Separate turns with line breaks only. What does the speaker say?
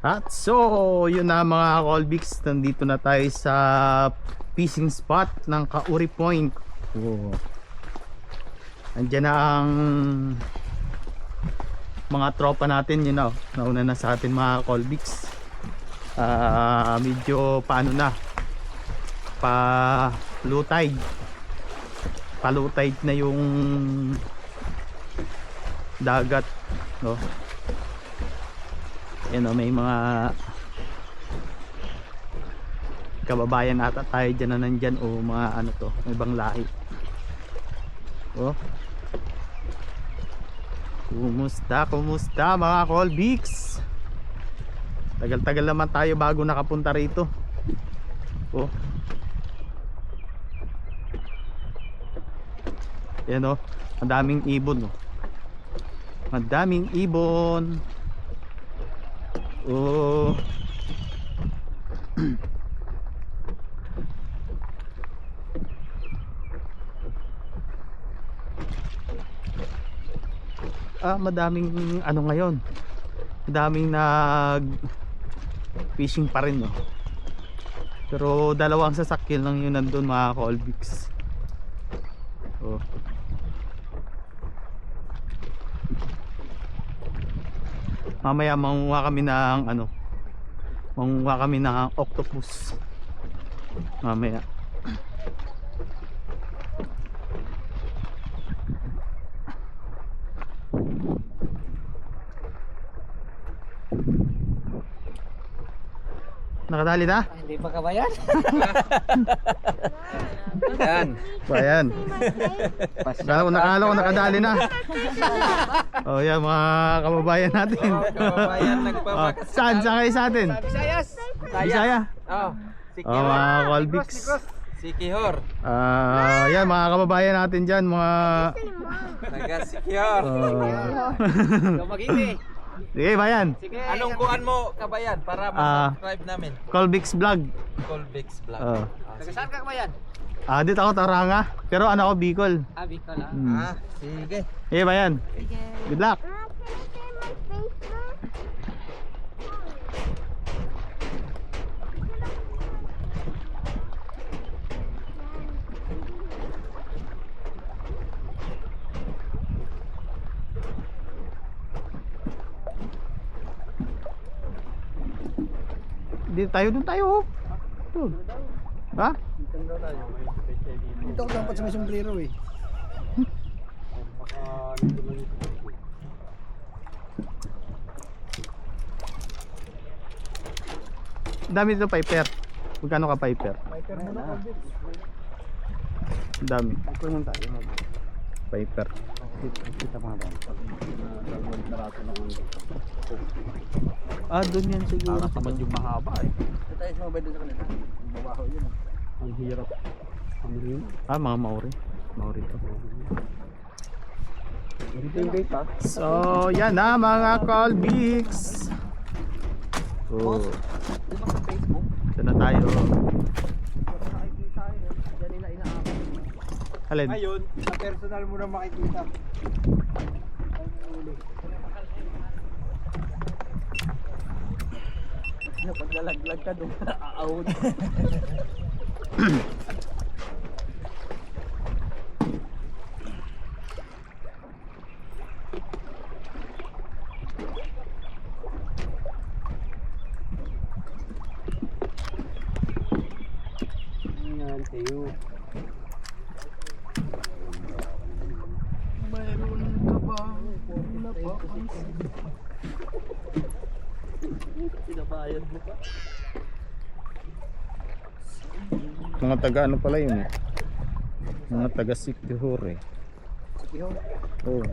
At so, yun na mga Colbix, nandito na tayo sa fishing spot ng Kauri Point. Oh. Andiyan na ang mga tropa natin, yun na, nauna na sa atin mga Colbix. Medyo paano na, low tide na yung dagat, no? Yan o, may mga kababayan ata tayo dyan na nandyan, o mga ano to, may ibang lahi. Oh, kumusta mga Colbix? Tagal-tagal naman tayo bago nakapunta rito. Oh, yan o, ang daming ibon, oh. Ang daming ibon. Oh. Madaming ano ngayon. Madaming nag fishing pa rin, no. Pero dalawang sasakyan lang yun nandun mga Colbix. Oh. Mamaya manguha kami ng ano, manguha kami ng octopus mamaya. Nakadali na?
Hindi pa kabayan. Yan.
Bayan. Nakala ko nakadali na. Oh, yan mga kababayan natin.
Kababayan nagpapakas.
Saan kayo sa atin?
Visayas.
Bisaya?
Oh.
Oh, mga Colbix.
Sikihor.
Yan mga kababayan natin dyan, mga
Taga Sikihor. Magiging.
sige, bayan.
Sige. Anong kuan mo kabayan para ma-subscribe namin?
Colbix Vlog.
Colbix Vlog. Taga saan ka kabayan?
Dito ako Taranga, pero ano ako Bicol.
Bicol ah. Sige.
Eh, bayan.
Sige.
Good luck. Dito tayo, doon tayo. Doon. Ha?
Ito ako dapat sa may sombrero eh.
Dami dito Piper. Magkano ka Piper?
Piper muna ka, Vic.
Dami.
Ito naman tayo.
Piper.
Kita mga ba?
Doon yan siguro.
Naman yung mahaba eh. Ito tayo sa mabay doon sa kanila. Ang babaho yun. Ang hirap.
Mga Maori. Maori to.
Dito yung gate ha.
So, yan na mga Colbix. Oh.
Di ba sa Facebook?
Ito na tayo.
Nakikita yun. Diyan nila inaabot.
Alin?
Ayun, sa personal mo na makikita. Pag nalaglag ka doon, aahon. Ayan, tayo. Mayroon ka ba napapansin? Pinabayad mo pa?
Mga taga ano pala yun eh. Mga taga Sikihor eh.
Sikihor?
Oh.